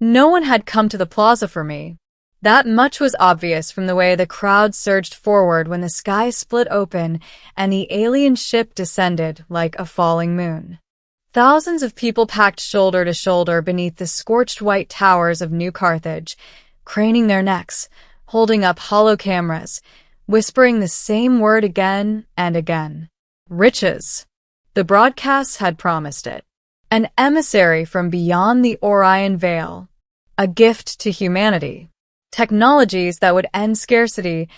No one had come to the plaza for me. That much was obvious from the way the crowd surged forward when the sky split open and the alien ship descended like a falling moon. Thousands of people packed shoulder to shoulder beneath the scorched white towers of New Carthage, craning their necks, holding up hollow cameras, whispering the same word again and again. Riches. The broadcasts had promised it. An emissary from beyond the Orion Veil. A gift to humanity. Technologies that would end scarcity,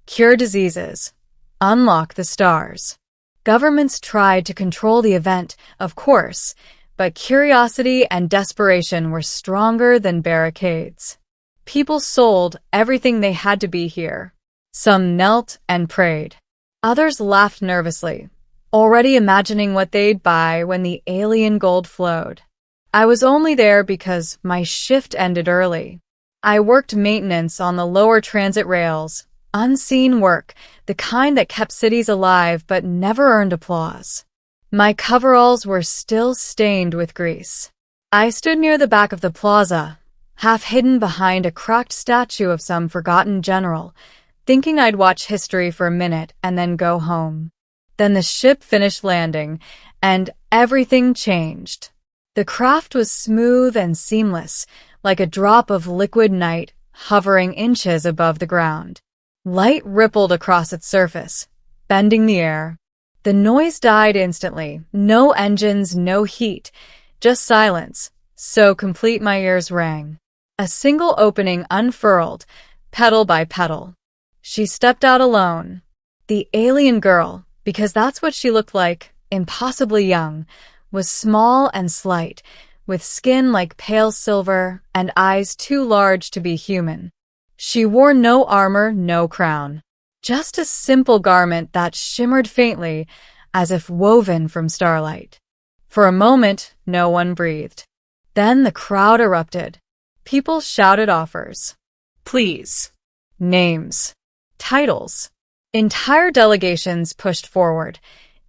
cure diseases, unlock the stars. Governments tried to control the event, of course, but curiosity and desperation were stronger than barricades. People sold everything they had to be here. Some knelt and prayed. Others laughed nervously, already imagining what they'd buy when the alien gold flowed. I was only there because my shift ended early. I worked maintenance on the lower transit rails, unseen work, the kind that kept cities alive but never earned applause. My coveralls were still stained with grease. I stood near the back of the plaza, half hidden behind a cracked statue of some forgotten general, thinking I'd watch history for a minute and then go home. Then the ship finished landing, and everything changed. The craft was smooth and seamless, like a drop of liquid night hovering inches above the ground. Light rippled across its surface, bending the air. The noise died instantly. No engines, no heat, just silence, so complete my ears rang. A single opening unfurled, petal by petal. She stepped out alone. The alien girl, because that's what she looked like, impossibly young, was small and slight, with skin like pale silver and eyes too large to be human. She wore no armor, no crown. Just a simple garment that shimmered faintly, as if woven from starlight. For a moment, no one breathed. Then the crowd erupted. People shouted offers. Please. Names. Titles. Entire delegations pushed forward.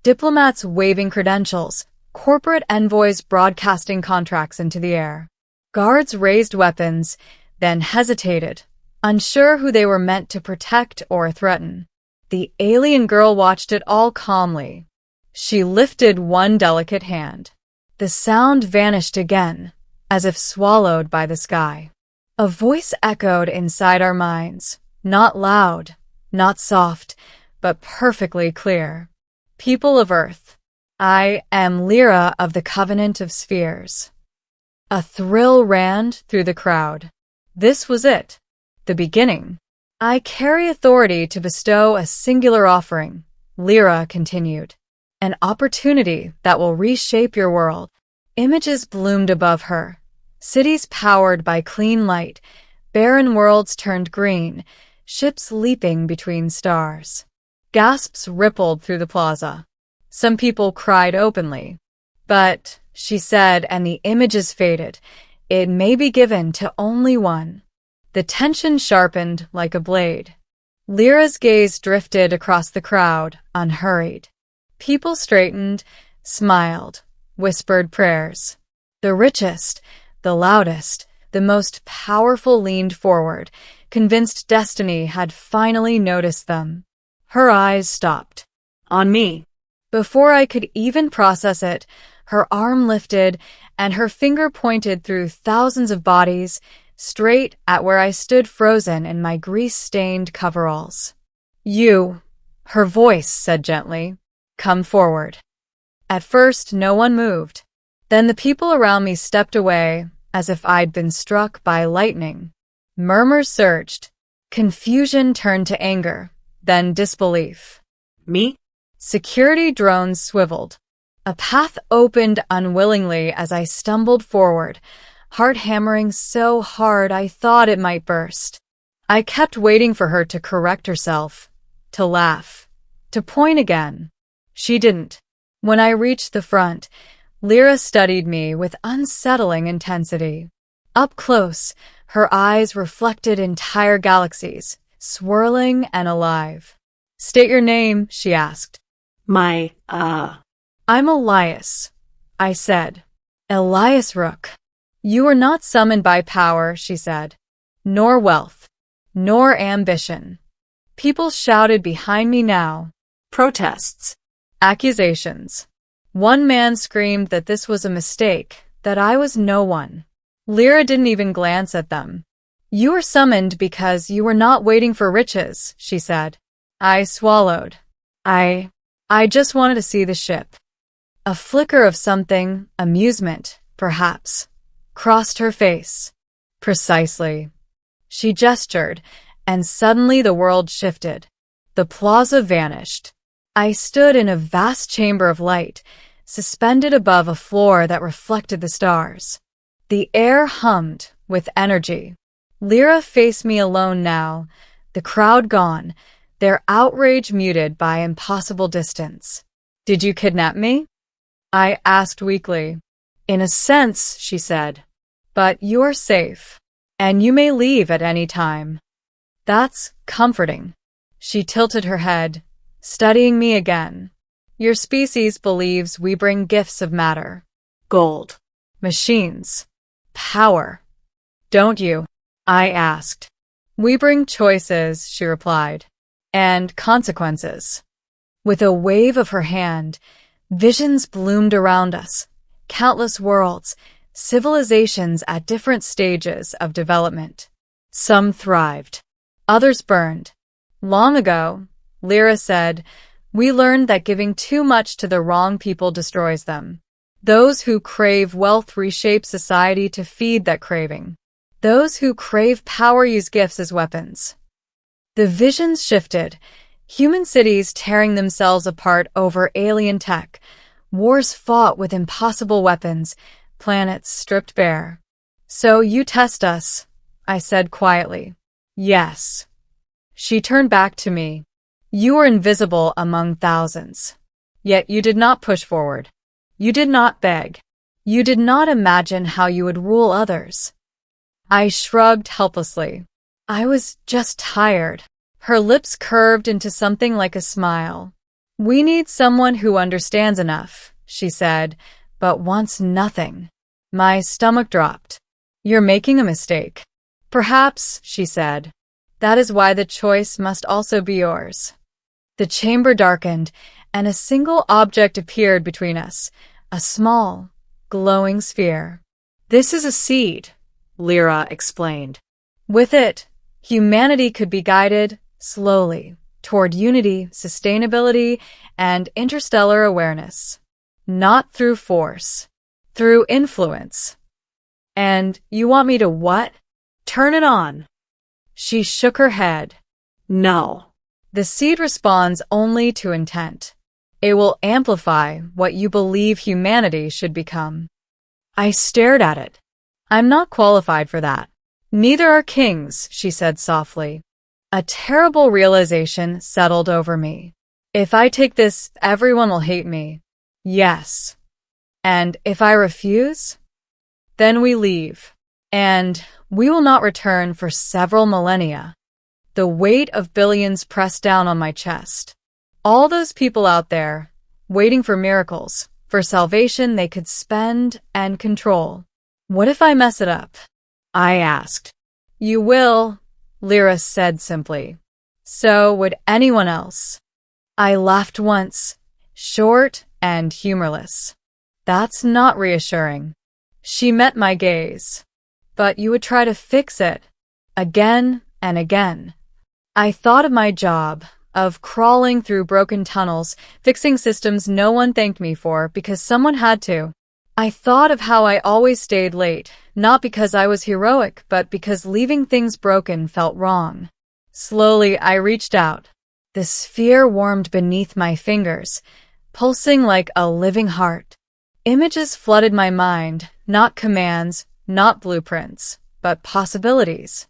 Diplomats waving credentials. Corporate envoys broadcasting contracts into the air. Guards raised weapons, then hesitated, unsure who they were meant to protect or threaten. The alien girl watched it all calmly. She lifted one delicate hand. The sound vanished again, as if swallowed by the sky. A voice echoed inside our minds, not loud, not soft, but perfectly clear. People of Earth, I am Lyra of the Covenant of Spheres. A thrill ran through the crowd. This was it, the beginning. I carry authority to bestow a singular offering, Lyra continued. An opportunity that will reshape your world. Images bloomed above her. Cities powered by clean light, barren worlds turned green, ships leaping between stars. Gasps rippled through the plaza. Some people cried openly. But, she said, and the images faded, it may be given to only one. The tension sharpened like a blade. Lyra's gaze drifted across the crowd, unhurried. People straightened, smiled, whispered prayers. The richest, the loudest, the most powerful leaned forward, convinced destiny had finally noticed them. Her eyes stopped. On me. Before I could even process it, her arm lifted and her finger pointed through thousands of bodies, straight at where I stood frozen in my grease-stained coveralls. You, her voice said gently, come forward. At first, no one moved. Then the people around me stepped away, as if I'd been struck by lightning. Murmurs surged. Confusion turned to anger, then disbelief. Me? Security drones swiveled. A path opened unwillingly as I stumbled forward, heart hammering so hard I thought it might burst. I kept waiting for her to correct herself, to laugh, to point again. She didn't. When I reached the front, Lyra studied me with unsettling intensity. Up close, her eyes reflected entire galaxies, swirling and alive. State your name, she asked. I'm Elias, I said. Elias Rook. You were not summoned by power, she said, nor wealth, nor ambition. People shouted behind me now. Protests. Accusations. One man screamed that this was a mistake, that I was no one. Lyra didn't even glance at them. You were summoned because you were not waiting for riches, she said. I swallowed. I just wanted to see the ship. A flicker of something, amusement, perhaps, crossed her face. Precisely. She gestured, and suddenly the world shifted. The plaza vanished. I stood in a vast chamber of light, suspended above a floor that reflected the stars. The air hummed with energy. Lyra faced me alone now, the crowd gone, their outrage muted by impossible distance. Did you kidnap me? I asked weakly. In a sense, she said. But you're safe, and you may leave at any time. That's comforting. She tilted her head, studying me again. Your species believes we bring gifts of matter. Gold. Machines. Power. Don't you? I asked. We bring choices, she replied, and consequences. With a wave of her hand, visions bloomed around us, countless worlds, civilizations at different stages of development. Some thrived. Others burned. Long ago, Lyra said, we learned that giving too much to the wrong people destroys them. Those who crave wealth reshape society to feed that craving. Those who crave power use gifts as weapons. The visions shifted, human cities tearing themselves apart over alien tech, wars fought with impossible weapons, planets stripped bare. So you test us, I said quietly. Yes. She turned back to me. You were invisible among thousands. Yet you did not push forward. You did not beg. You did not imagine how you would rule others. I shrugged helplessly. I was just tired. Her lips curved into something like a smile. We need someone who understands enough, she said, but wants nothing. My stomach dropped. You're making a mistake. Perhaps, she said. That is why the choice must also be yours. The chamber darkened, and a single object appeared between us, a small, glowing sphere. This is a seed, Lyra explained. With it, humanity could be guided, slowly, toward unity, sustainability, and interstellar awareness. Not through force, through influence. And you want me to what? Turn it on. She shook her head. No. The seed responds only to intent. It will amplify what you believe humanity should become. I stared at it. I'm not qualified for that. Neither are kings, she said softly. A terrible realization settled over me. If I take this, everyone will hate me. Yes. And if I refuse? Then we leave. And we will not return for several millennia. The weight of billions pressed down on my chest. All those people out there, waiting for miracles, for salvation they could spend and control. What if I mess it up? I asked. You will, Lyra said simply. So would anyone else. I laughed once, short and humorless. That's not reassuring. She met my gaze. But you would try to fix it, again and again. I thought of my job, of crawling through broken tunnels, fixing systems no one thanked me for because someone had to. I thought of how I always stayed late, not because I was heroic, but because leaving things broken felt wrong. Slowly, I reached out. The sphere warmed beneath my fingers, pulsing like a living heart. Images flooded my mind, not commands, not blueprints, but possibilities.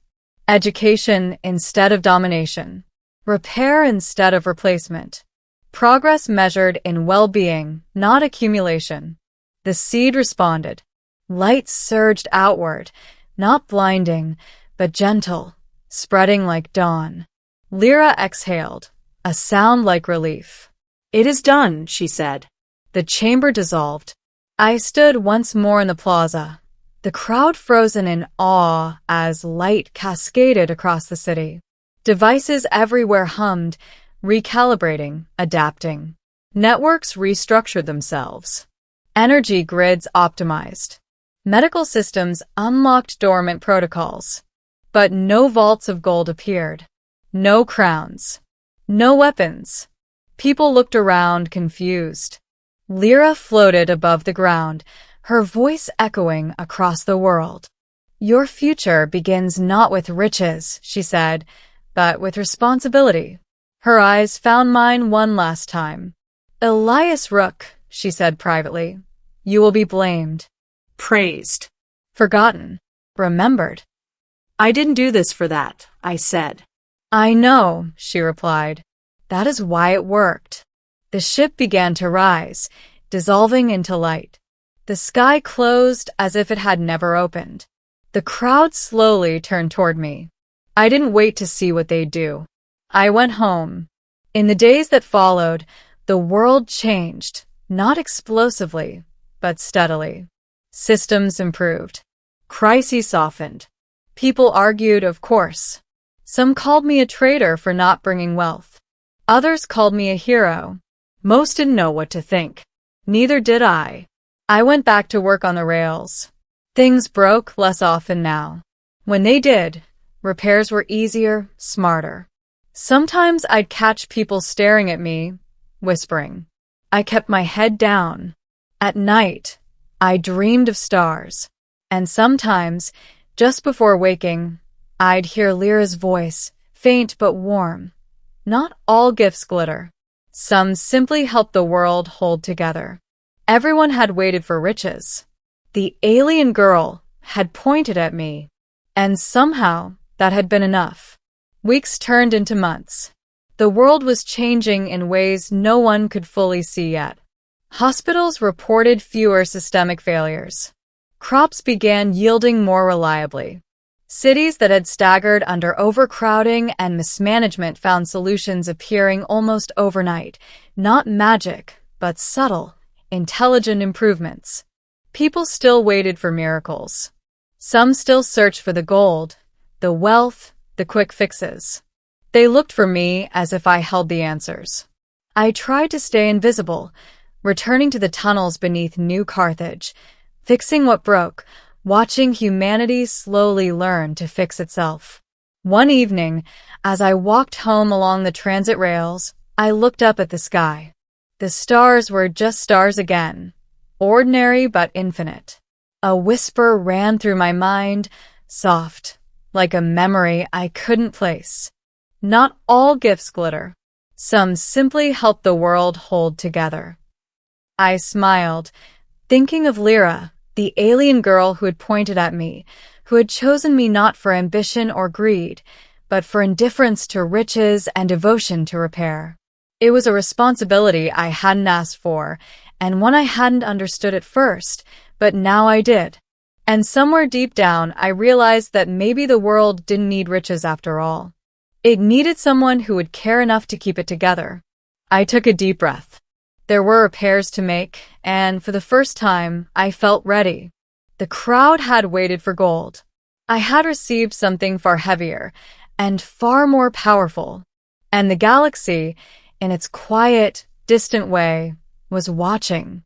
Education instead of domination. Repair instead of replacement. Progress measured in well-being, not accumulation. The seed responded. Light surged outward, not blinding, but gentle, spreading like dawn. Lyra exhaled, a sound like relief. It is done, she said. The chamber dissolved. I stood once more in the plaza, the crowd frozen in awe as light cascaded across the city. Devices everywhere hummed, recalibrating, adapting. Networks restructured themselves. Energy grids optimized. Medical systems unlocked dormant protocols. But no vaults of gold appeared. No crowns. No weapons. People looked around, confused. Lyra floated above the ground, her voice echoing across the world. "Your future begins not with riches," she said, "but with responsibility." Her eyes found mine one last time. "Elias Rook," she said privately, "you will be blamed, Praised. forgotten, remembered." I didn't do this for that, I said. "I know," she replied. "That is why it worked." The ship began to rise, dissolving into light. The sky closed as if it had never opened. The crowd slowly turned toward me. I didn't wait to see what they'd do. I went home. In the days that followed, the world changed, not explosively, but steadily. Systems improved. Crises softened. People argued, of course. Some called me a traitor for not bringing wealth. Others called me a hero. Most didn't know what to think. Neither did I. I went back to work on the rails. Things broke less often now. When they did, repairs were easier, smarter. Sometimes I'd catch people staring at me, whispering. I kept my head down. At night, I dreamed of stars. And sometimes, just before waking, I'd hear Lyra's voice, faint but warm. Not all gifts glitter. Some simply help the world hold together. Everyone had waited for riches. The alien girl had pointed at me, and somehow that had been enough. Weeks turned into months. The world was changing in ways no one could fully see yet. Hospitals reported fewer systemic failures. Crops began yielding more reliably. Cities that had staggered under overcrowding and mismanagement found solutions appearing almost overnight. Not magic, but subtle, intelligent improvements. People still waited for miracles. Some still searched for the gold, the wealth, the quick fixes. They looked for me as if I held the answers. I tried to stay invisible, returning to the tunnels beneath New Carthage, fixing what broke, watching humanity slowly learn to fix itself. One evening, as I walked home along the transit rails, I looked up at the sky. The stars were just stars again, ordinary but infinite. A whisper ran through my mind, soft, like a memory I couldn't place. Not all gifts glitter. Some simply help the world hold together. I smiled, thinking of Lyra, the alien girl who had pointed at me, who had chosen me not for ambition or greed, but for indifference to riches and devotion to repair. It was a responsibility I hadn't asked for, and one I hadn't understood at first, but now I did. And somewhere deep down, I realized that maybe the world didn't need riches after all. It needed someone who would care enough to keep it together. I took a deep breath. There were repairs to make, and for the first time, I felt ready. The crowd had waited for gold. I had received something far heavier and far more powerful. And the galaxy, in its quiet, distant way, was watching.